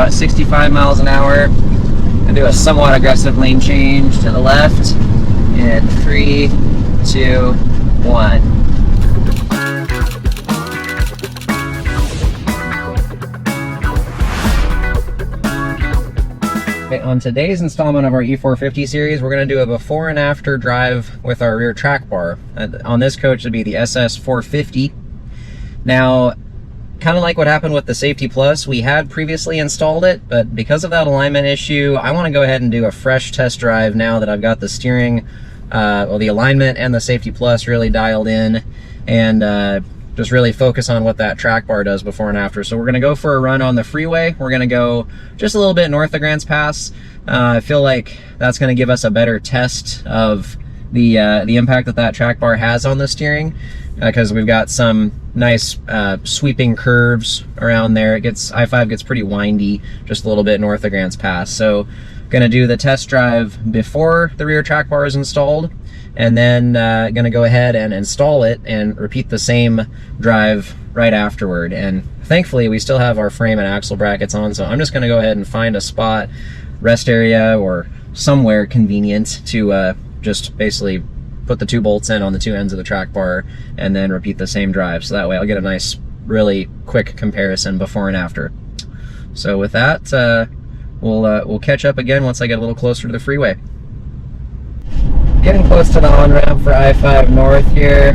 about 65 miles an hour. And do a somewhat aggressive lane change to the left in 3, 2, 1. On today's installment of our E450 series, we're going to do a before and after drive with our rear track bar. On this coach, it'd be the SS450. Now, kind of like what happened with the Safety Plus, we had previously installed it, but because of that alignment issue, I want to go ahead and do a fresh test drive now that I've got the steering, well, the alignment and the Safety Plus really dialed in, and just really focus on what that track bar does before and after. So we're going to go for a run on the freeway. We're going to go just a little bit north of Grants Pass. I feel like that's going to give us a better test of the impact that track bar has on the steering, because we've got some nice sweeping curves around there. I-5 gets pretty windy just a little bit north of Grants Pass. So going to do the test drive before the rear track bar is installed, and then going to go ahead and install it and repeat the same drive right afterward. And thankfully we still have our frame and axle brackets on, so I'm just going to go ahead and find a spot, rest area or somewhere convenient to just basically put the 2 bolts in on the 2 ends of the track bar and then repeat the same drive. So that way I'll get a nice, really quick comparison before and after. So with that, we'll catch up again once I get a little closer to the freeway. Getting close to the on-ramp for I-5 North here.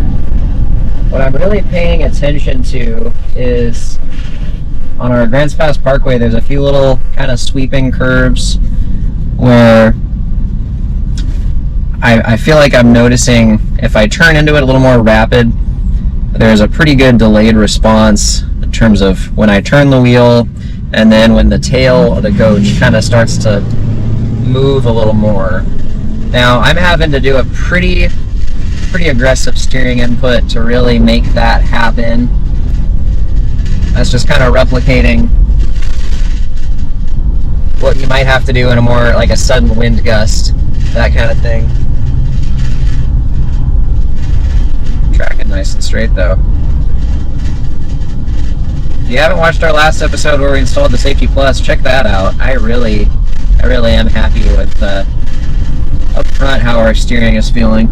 What I'm really paying attention to is on our Grants Pass Parkway, there's a few little kind of sweeping curves where I feel like I'm noticing if I turn into it a little more rapid, there's a pretty good delayed response in terms of when I turn the wheel and then when the tail of the coach kind of starts to move a little more. Now, I'm having to do a pretty aggressive steering input to really make that happen. That's just kind of replicating what you might have to do in a more like a sudden wind gust, that kind of thing. Tracking nice and straight though. If you haven't watched our last episode where we installed the Safety Plus, check that out. I really am happy with up front how our steering is feeling.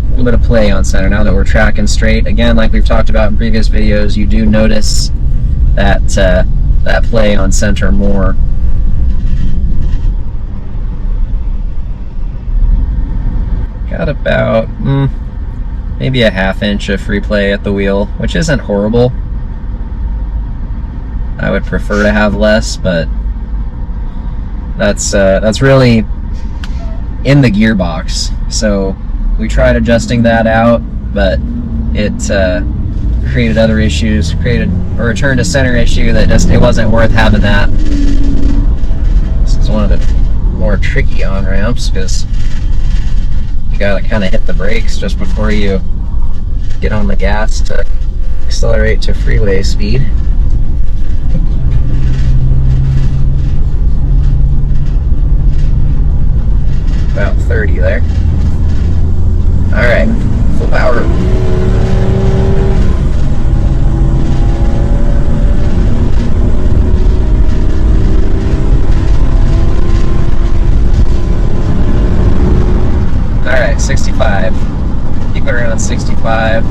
A little bit of play on center now that we're tracking straight. Again, like we've talked about in previous videos, you do notice that that play on center more. Got about maybe a ½ inch of free play at the wheel, which isn't horrible. I would prefer to have less, but that's really in the gearbox. So we tried adjusting that out, but it created other issues, created a return to center issue that just, it wasn't worth having that. This is one of the more tricky on-ramps because you gotta kind of hit the brakes just before you get on the gas to accelerate to freeway speed. About 30 there. Alright, full power. Alright, 65. Keep it around 65.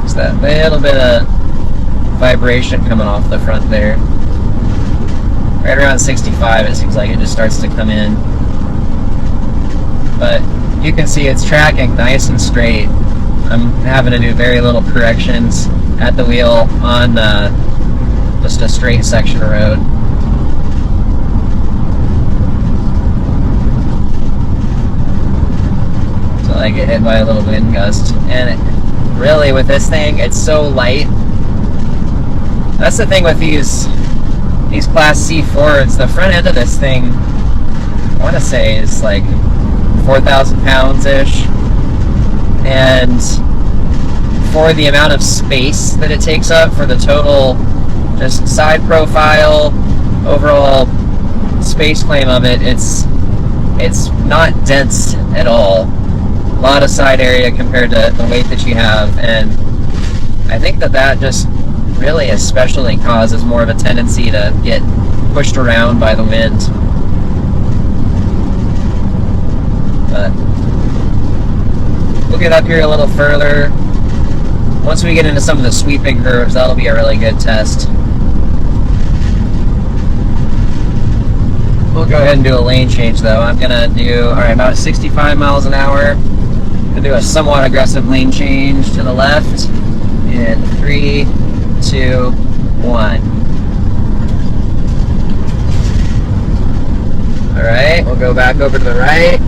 Just that little bit of vibration coming off the front there. Right around 65, it seems like it just starts to come in. But you can see it's tracking nice and straight. I'm having to do very little corrections at the wheel on just a straight section of road. So I get hit by a little wind gust. And really with this thing, it's so light. That's the thing with these Class C Fords. The front end of this thing, I want to say, is like 4,000 pounds-ish. And for the amount of space that it takes up, for the total just side profile, overall space claim of it, it's it's not dense at all. A lot of side area compared to the weight that you have, and I think that just really especially causes more of a tendency to get pushed around by the wind. But we'll get up here a little further. Once we get into some of the sweeping curves, that'll be a really good test. We'll go ahead and do a lane change though. I'm gonna do, about 65 miles an hour. I'm gonna do a somewhat aggressive lane change to the left in 3, 2, 1. Alright, we'll go back over to the right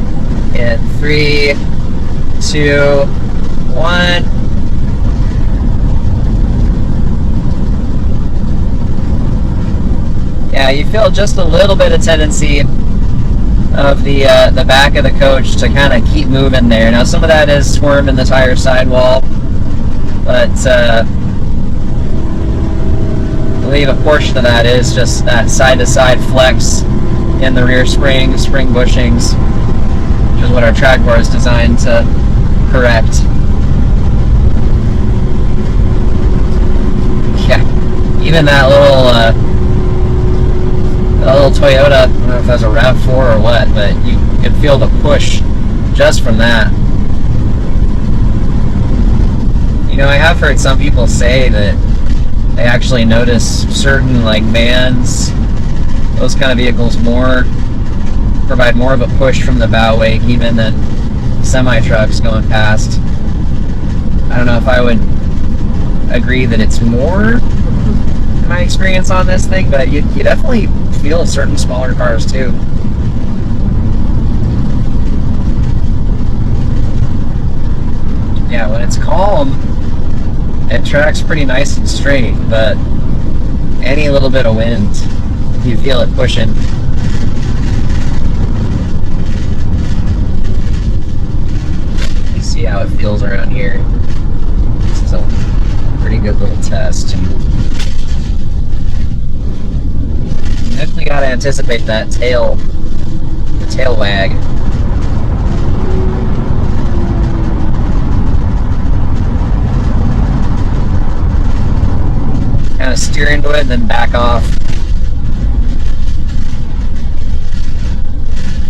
in 3, 2, 1. Yeah, you feel just a little bit of tendency of the back of the coach to kind of keep moving there. Now some of that is squirmed in the tire sidewall, but I believe a portion of that is just that side-to-side flex in the rear spring bushings, which is what our track bar is designed to correct. Yeah, even that little Toyota, I don't know if that's a RAV4 or what, but you can feel the push just from that. You know, I have heard some people say that they actually notice certain like vans, those kind of vehicles provide more of a push from the bow wake even than semi-trucks going past. I don't know if I would agree that it's more in my experience on this thing, but you definitely feel certain smaller cars too. Yeah, when it's calm, it tracks pretty nice and straight, but any little bit of wind, you feel it pushing. You see how it feels around here. This is a pretty good little test. Definitely got to anticipate that the tail wag. Kind of steer into it and then back off.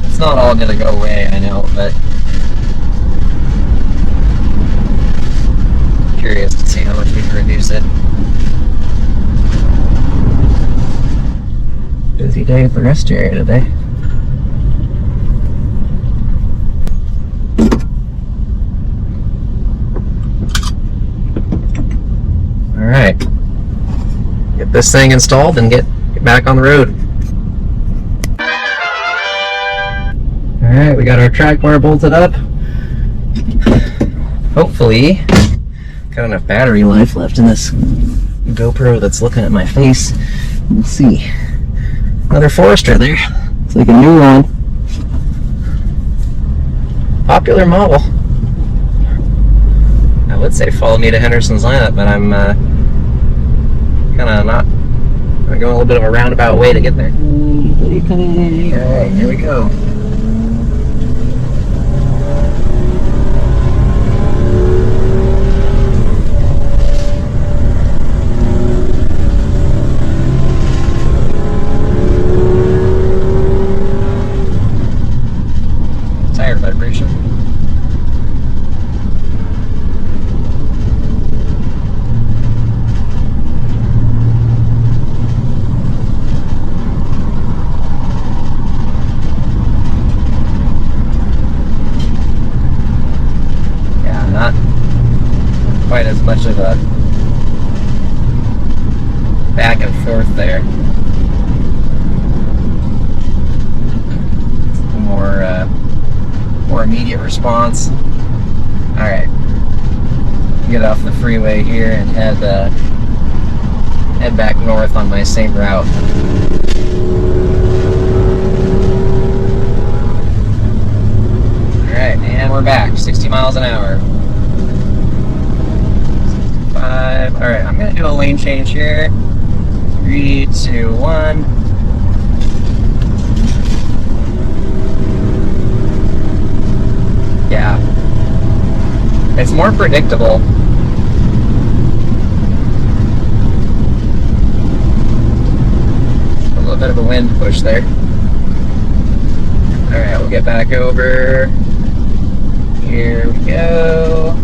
It's not all going to go away, I know, but I'm curious to see how much we can reduce it. Busy day at the rest area today. Alright. Get this thing installed and get back on the road. Alright, we got our track bar bolted up. Hopefully, got enough battery life left in this GoPro that's looking at my face. Let's see. Another Forester there. It's like a new one. Popular model. I would say follow me to Henderson's lineup, but I'm kind of not. I'm going a little bit of a roundabout way to get there. Alright, here we go. Tire vibration. Yeah, not quite as much of a back and forth there. More immediate response. Alright. Get off the freeway here and head back north on my same route. Alright, and we're back. 60 miles an hour. 65. Alright, I'm going to do a lane change here. 3, 2, 1. It's more predictable. A little bit of a wind push there. Alright, we'll get back over. Here we go.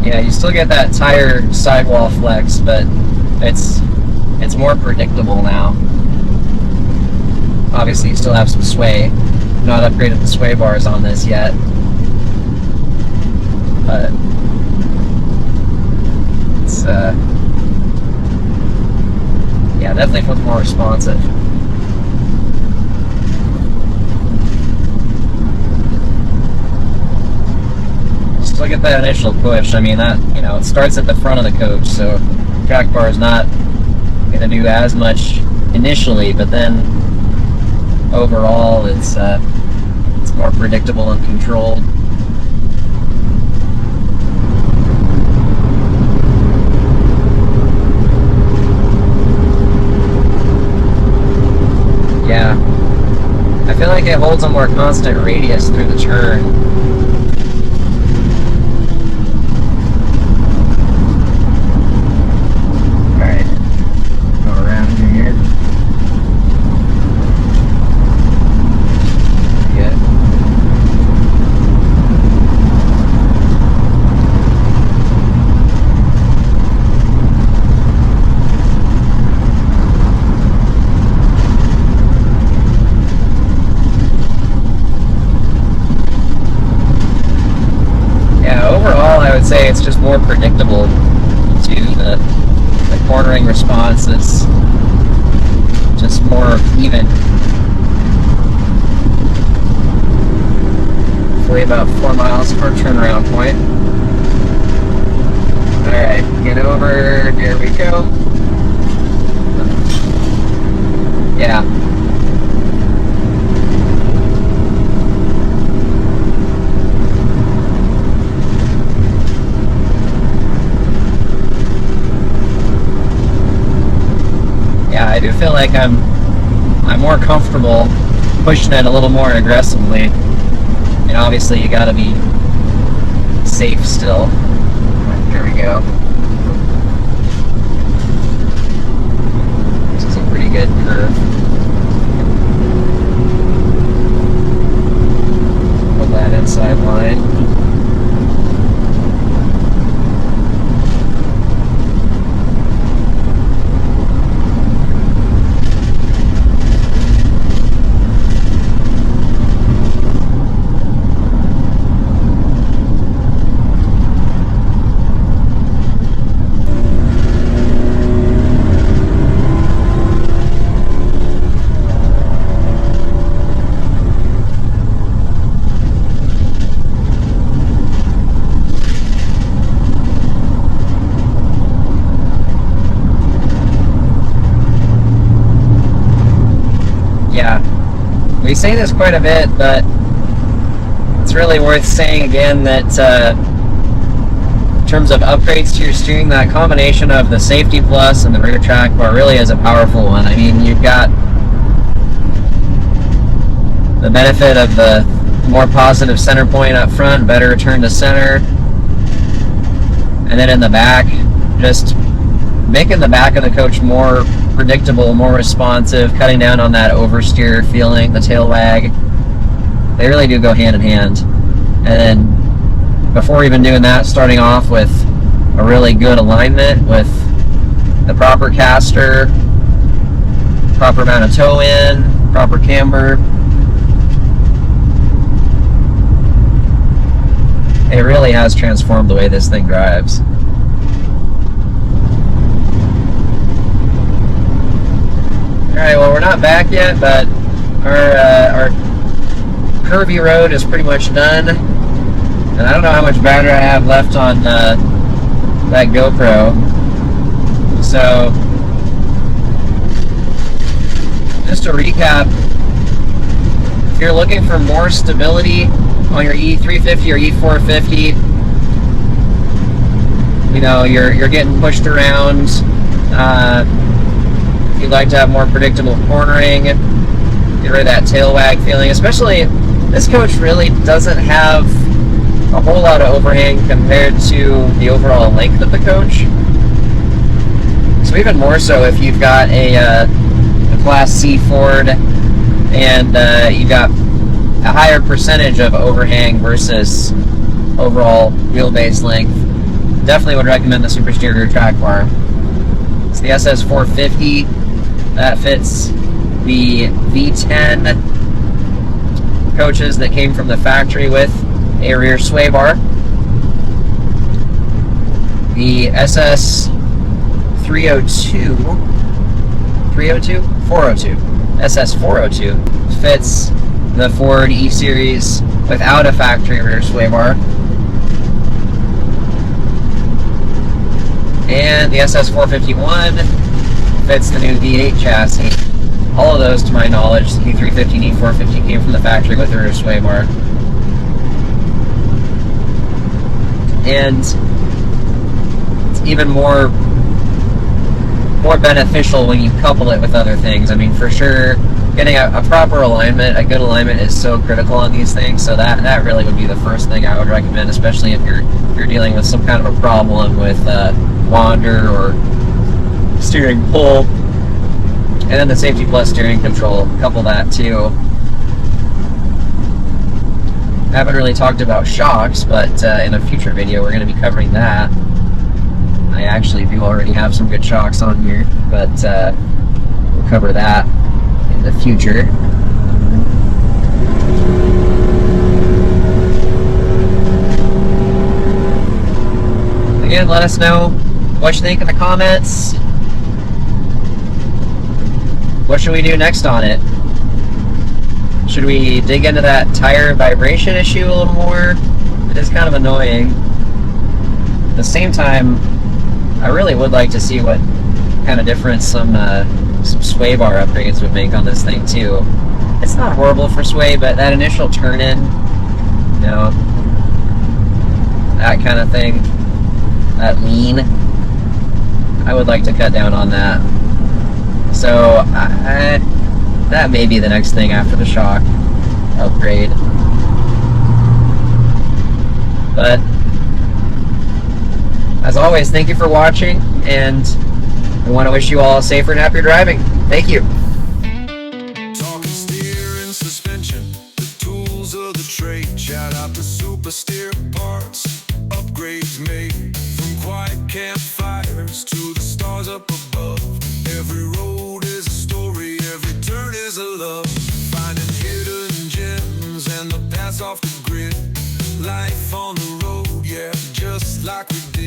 Yeah, you still get that tire sidewall flex, but it's more predictable now. Obviously, you still have some sway. Not upgraded the sway bars on this yet, but it's yeah, definitely feels more responsive. Just look at that initial push. I mean, that, you know, it starts at the front of the coach, so track bar is not going to do as much initially, but then overall it's more predictable and controlled. Yeah, I feel like it holds a more constant radius through the turn. Alright, go around here. Good. Overall, I would say it's just more predictable too. The cornering response is just more even. Hopefully about 4 miles for our turnaround point. Alright, get over, there we go. Yeah. Yeah, I do feel like I'm more comfortable pushing it a little more aggressively. And obviously you gotta be safe still. There we go. This is a pretty good curve. Pull that inside line. We say this quite a bit, but it's really worth saying again that in terms of upgrades to your steering, that combination of the Safety Plus and the rear track bar really is a powerful one. I mean, you've got the benefit of the more positive center point up front, better return to center, and then in the back, just making the back of the coach more predictable, more responsive, cutting down on that oversteer feeling, the tail wag. They really do go hand in hand. And then before even doing that, starting off with a really good alignment with the proper caster, proper amount of toe in, proper camber. It really has transformed the way this thing drives. Alright, well, we're not back yet, but our curvy road is pretty much done. And I don't know how much battery I have left on that GoPro. So, just to recap, if you're looking for more stability on your E350 or E450, you know, you're getting pushed around. You'd like to have more predictable cornering, get rid of that tail wag feeling. Especially, this coach really doesn't have a whole lot of overhang compared to the overall length of the coach. So even more so if you've got a Class C Ford and you've got a higher percentage of overhang versus overall wheelbase length. Definitely would recommend the SuperSteer Rear track bar. It's the SS450 that fits the V10 coaches that came from the factory with a rear sway bar. The SS402 fits the Ford E Series without a factory rear sway bar. And the SS451 fits the new V8 chassis. All of those, to my knowledge, the E350 and E450 came from the factory with a rear sway bar. And it's even more beneficial when you couple it with other things. I mean, for sure, getting a proper alignment, a good alignment is so critical on these things, so that really would be the first thing I would recommend, especially if you're dealing with some kind of a problem with wander or steering pull. And then the Safety Plus steering control, couple that too. I haven't really talked about shocks, but in a future video we're going to be covering that. I actually do already have some good shocks on here, but we'll cover that in the future. Again, let us know what you think in the comments. What should we do next on it? Should we dig into that tire vibration issue a little more? It is kind of annoying. At the same time, I really would like to see what kind of difference some sway bar upgrades would make on this thing too. It's not horrible for sway, but that initial turn-in, you know, that kind of thing, that lean, I would like to cut down on that. So that may be the next thing after the shock upgrade. But as always, thank you for watching, and I want to wish you all safer and happier driving. Thank you. Talking steer and suspension, the tools of the trade. Shout out to SuperSteer parts, upgrades made. From quiet campfires to the stars up above. Every road is a story, every turn is a love. Finding hidden gems and the paths off the grid. Life on the road, yeah, just like we did.